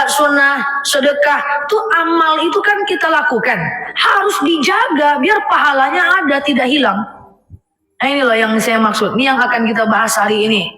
sunnah, sedekah, tuh amal itu kan kita lakukan. Harus dijaga biar pahalanya ada, tidak hilang. Nah ini loh yang saya maksud. Ini yang akan kita bahas hari ini.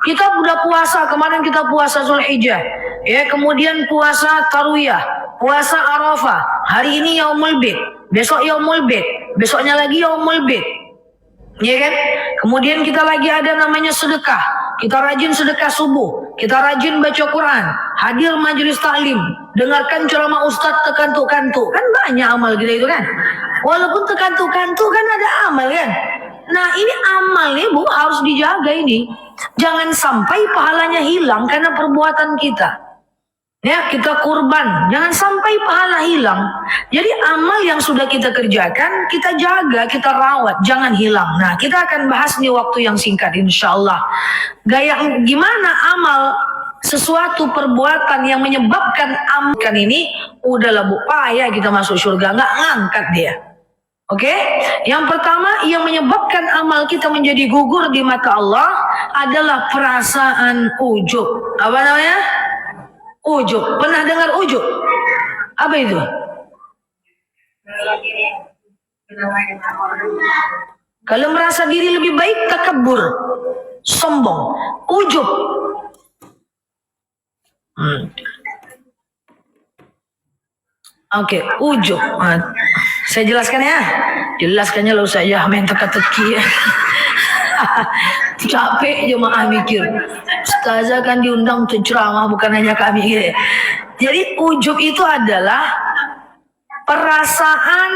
Kita udah puasa, kemarin kita puasa Zulhijjah. Ya, kemudian puasa Tarwiyah, puasa Arafah. Hari ini Yaumul Bid, besok Yaumul Bid, besoknya lagi Yaumul Bid. Ya kan? Kemudian kita lagi ada namanya sedekah. Kita rajin sedekah subuh, kita rajin baca Quran, hadir majelis taklim, dengarkan ceramah ustadz tekantuk-kantuk. Kan banyak amal kita itu kan. Walaupun tekantuk-kantuk kan ada amal kan. Nah ini amal nih Bu harus dijaga ini. Jangan sampai pahalanya hilang karena perbuatan kita. Ya, kita kurban, jangan sampai pahala hilang. Jadi amal yang sudah kita kerjakan, kita jaga, kita rawat, jangan hilang. Nah, kita akan bahas di waktu yang singkat insya Allah. Gimana amal sesuatu perbuatan yang menyebabkan amalkan ini, udahlah Bu, payah kita masuk surga, nggak ngangkat dia. Oke, yang pertama yang menyebabkan amal kita menjadi gugur di mata Allah adalah perasaan ujub. Apa namanya? Ujub. Pernah dengar ujub? Apa itu? Kalau merasa diri lebih baik, takabur, sombong. Ujub. Oke, ujub. Saya jelaskan ya. Jelaskannya lalu saya main teka-teki. Capek jemaah mikir. Ustazah kan diundang untuk ceramah, bukan hanya kami gitu. Jadi ujub itu adalah perasaan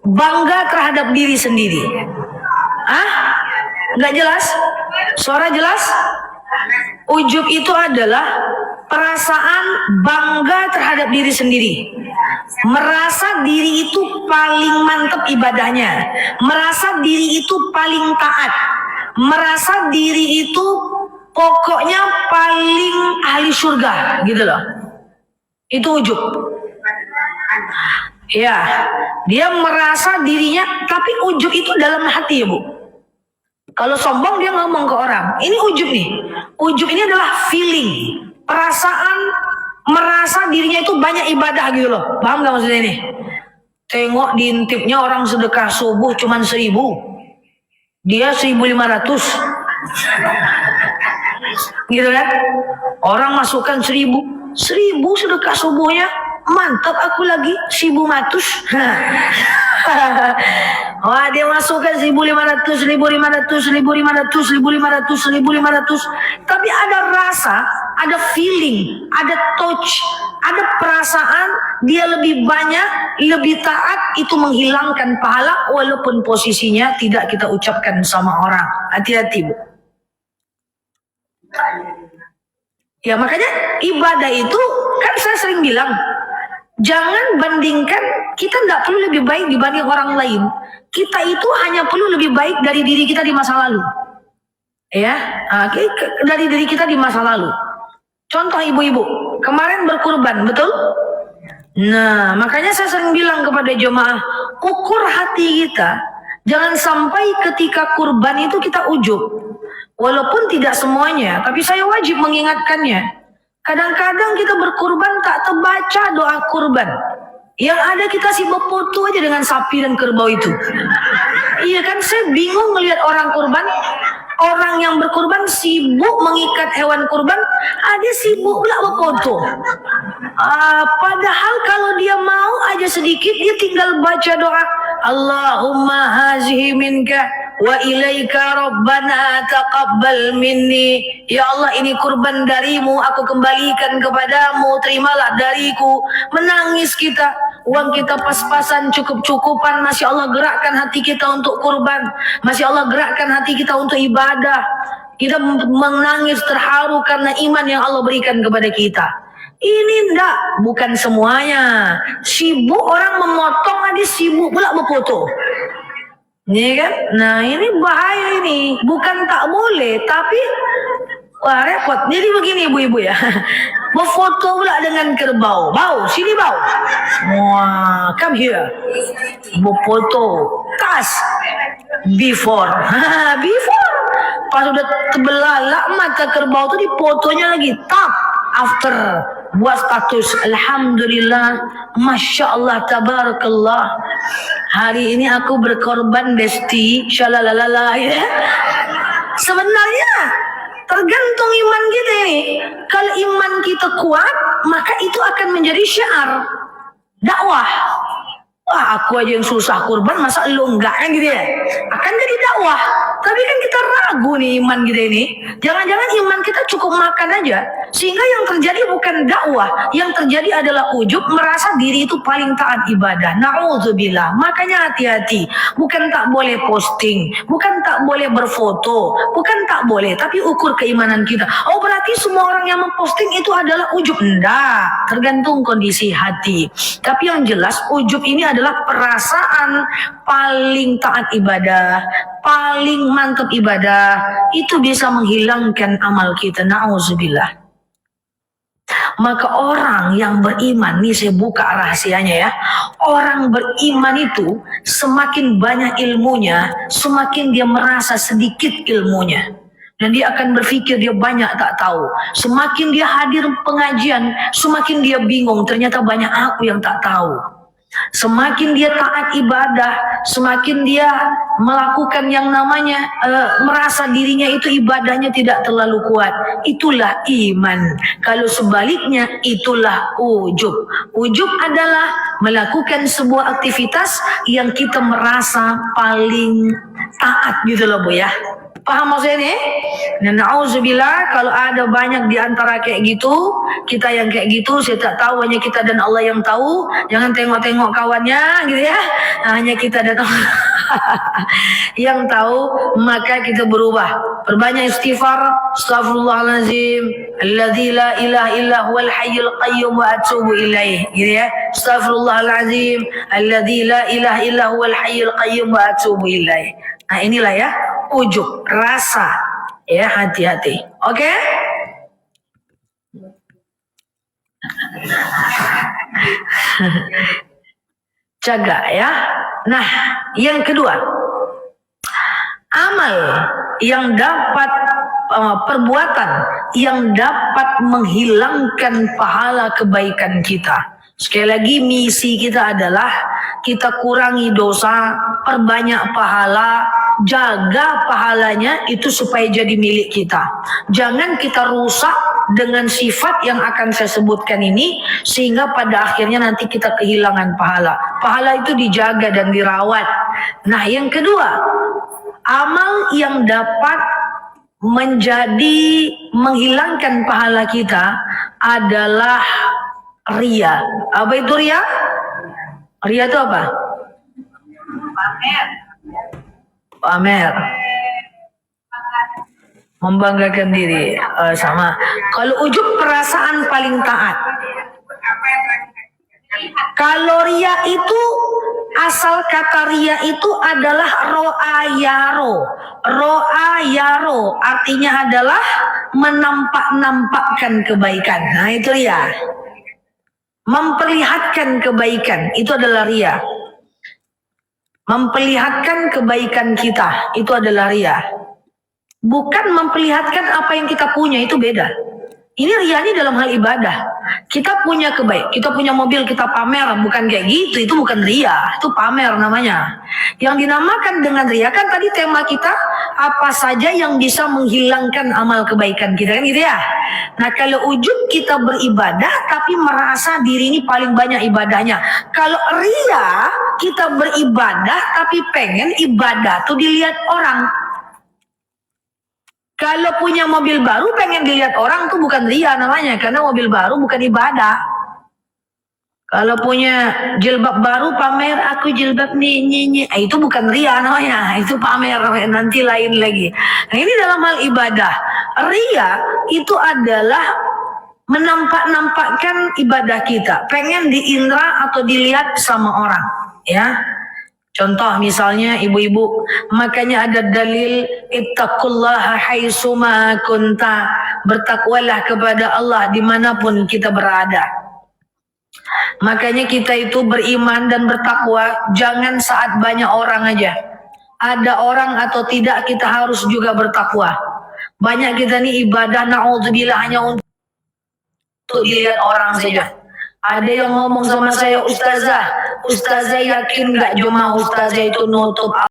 bangga terhadap diri sendiri. Nggak jelas? Suara jelas? Ujub itu adalah perasaan bangga terhadap diri sendiri. Merasa diri itu paling mantap ibadahnya. Merasa diri itu paling taat. Merasa diri itu pokoknya paling ahli surga gitu loh. Itu ujub. Ya, dia merasa dirinya, tapi ujub itu dalam hati ya Bu. Kalau sombong dia ngomong ke orang. Ini ujub nih. Ujub ini adalah feeling, perasaan merasa dirinya itu banyak ibadah gitu loh. Paham gak maksudnya ini? Tengok diintipnya orang sedekah subuh cuman 1.000. Dia 1.500. Gitu kan? Orang masukkan 1.000 sedekah subuhnya, mantap aku lagi 1.100. Wah dia masukkan 1.500, 1.500. Tapi ada rasa, ada feeling, ada touch, ada perasaan dia lebih banyak, lebih taat, itu menghilangkan pahala walaupun posisinya tidak kita ucapkan sama orang. Hati-hati Bu. Ya makanya ibadah itu kan saya sering bilang, jangan bandingkan, kita tidak perlu lebih baik dibanding orang lain. Kita itu hanya perlu lebih baik dari diri kita di masa lalu. Ya, dari diri kita di masa lalu. Contoh ibu-ibu, kemarin berkurban, betul? Nah, makanya saya sering bilang kepada jemaah, ukur hati kita. Jangan sampai ketika kurban itu kita ujub. Walaupun tidak semuanya, tapi saya wajib mengingatkannya. Kadang-kadang kita berkurban tak terbaca doa kurban. Yang ada kita sibuk foto aja dengan sapi dan kerbau itu. Iya kan, saya bingung melihat orang kurban. Orang yang berkurban sibuk mengikat hewan kurban, ada sibuk pula berfoto. Padahal kalau dia mau aja sedikit, dia tinggal baca doa. Allahumma hazihi minka wa ilaika rabbana taqabbal minni. Ya Allah, ini kurban darimu, aku kembalikan kepadamu, terimalah dariku. Menangis kita, uang kita pas-pasan, cukup-cukupan. Masya Allah gerakkan hati kita untuk kurban. Masya Allah gerakkan hati kita untuk ibadah. Kita menangis terharu karena iman yang Allah berikan kepada kita. Ini enggak, bukan semuanya. Sibuk orang memotong, ada sibuk pula berfoto. Ini kan? Nah ini bahaya ini. Bukan tak boleh, tapi wah repot. Jadi begini ibu-ibu ya. Berfoto pula dengan kerbau. Bau, sini bau. Wah, come here. Berfoto. Tas. Before. Before. Pas udah terbelalak mata kerbau tuh dipotonya lagi. Tap. after buat status, alhamdulillah, masya Allah, tabarakallah, hari ini aku berkorban besti, shalalalala, ya. Sebenarnya tergantung iman kita ini. Kalau iman kita kuat, maka itu akan menjadi syiar dakwah. Wah, aku aja yang susah kurban, masa lu enggak, kan gitu ya? Akan jadi dakwah. Tapi kan kita ragu nih iman kita ini. Jangan-jangan iman kita cukup makan aja. Sehingga yang terjadi bukan dakwah. Yang terjadi adalah ujub, merasa diri itu paling taat ibadah. Na'udzubillah. Makanya hati-hati. Bukan tak boleh posting. Bukan tak boleh berfoto. Bukan tak boleh. Tapi ukur keimanan kita. Oh, berarti semua orang yang memposting itu adalah ujub. Enggak. Tergantung kondisi hati. Tapi yang jelas ujub ini adalah perasaan paling taat ibadah, paling mantap ibadah, itu bisa menghilangkan amal kita. Na'udzubillah. Maka orang yang beriman, nih saya buka rahasianya ya, orang beriman itu semakin banyak ilmunya, semakin dia merasa sedikit ilmunya. Dan dia akan berpikir dia banyak tak tahu. Semakin dia hadir pengajian, semakin dia bingung, ternyata banyak aku yang tak tahu. Semakin dia taat ibadah, semakin dia melakukan yang namanya merasa dirinya itu ibadahnya tidak terlalu kuat. Itulah iman. Kalau sebaliknya, itulah ujub. Ujub adalah melakukan sebuah aktivitas yang kita merasa paling taat gitu loh Bu ya. Paham maksudnya ini? Nah, na'udzubillah, kalau ada banyak di antara kayak gitu, kita yang kayak gitu, saya tak tahu, hanya kita dan Allah yang tahu. Jangan tengok-tengok kawannya gitu ya. Nah, hanya kita dan Allah yang tahu, maka kita berubah. Perbanyak istighfar, astaghfirullahalazim, alladzi la ilaha illa huwal hayyul qayyum wa atubu ilaih. Gitu ya. Astaghfirullahalazim, alladzi la ilaha illa huwal hayyul qayyum wa atubu ilaih. Nah, inilah ya ujub, rasa, ya, hati-hati. Oke? Jaga ya. Nah, yang kedua, amal yang dapat perbuatan yang dapat menghilangkan pahala kebaikan kita. Sekali lagi, misi kita adalah kita kurangi dosa, perbanyak pahala, jaga pahalanya itu supaya jadi milik kita. Jangan kita rusak dengan sifat yang akan saya sebutkan ini, sehingga pada akhirnya nanti kita kehilangan pahala. Pahala itu dijaga dan dirawat. Nah, yang kedua, amal yang dapat menghilangkan pahala kita adalah ria. Apa itu ria? Ria itu apa? Pamer. Membanggakan diri. Sama. Kalau ujub, perasaan paling taat. Kalau ria itu, asal kata ria itu adalah ro'ayaro. Ro'ayaro artinya adalah menampak-nampakkan kebaikan. Nah, itu ria. Memperlihatkan kebaikan, itu adalah ria. Memperlihatkan kebaikan kita, itu adalah ria. Bukan memperlihatkan apa yang kita punya, itu beda. Ini ria ini dalam hal ibadah. Kita punya kita punya mobil, kita pamer, bukan kayak gitu, itu bukan ria, itu pamer namanya. Yang dinamakan dengan ria, kan tadi tema kita, apa saja yang bisa menghilangkan amal kebaikan kita, kan gitu ya. Nah, kalau ujub kita beribadah, tapi merasa diri ini paling banyak ibadahnya. Kalau ria, kita beribadah, tapi pengen ibadah tuh dilihat orang. Kalau punya mobil baru pengen dilihat orang tuh bukan ria namanya, karena mobil baru bukan ibadah. Kalau punya jilbab baru pamer, aku jilbab nih, itu bukan ria namanya, itu pamer, nanti lain lagi. Nah, ini dalam hal ibadah. Ria itu adalah menampak-nampakkan ibadah kita, pengen diindra atau dilihat sama orang, ya. Contoh misalnya ibu-ibu, makanya ada dalil ittaqullaha haitsuma kunta, bertakwalah kepada Allah dimanapun kita berada. Makanya kita itu beriman dan bertakwa jangan saat banyak orang aja. Ada orang atau tidak, kita harus juga bertakwa. Banyak kita nih ibadah na'udzubillah hanya untuk untuk dilihat orang saja. Ada yang ngomong sama saya, ustazah yakin nggak cuma ustazah itu nutup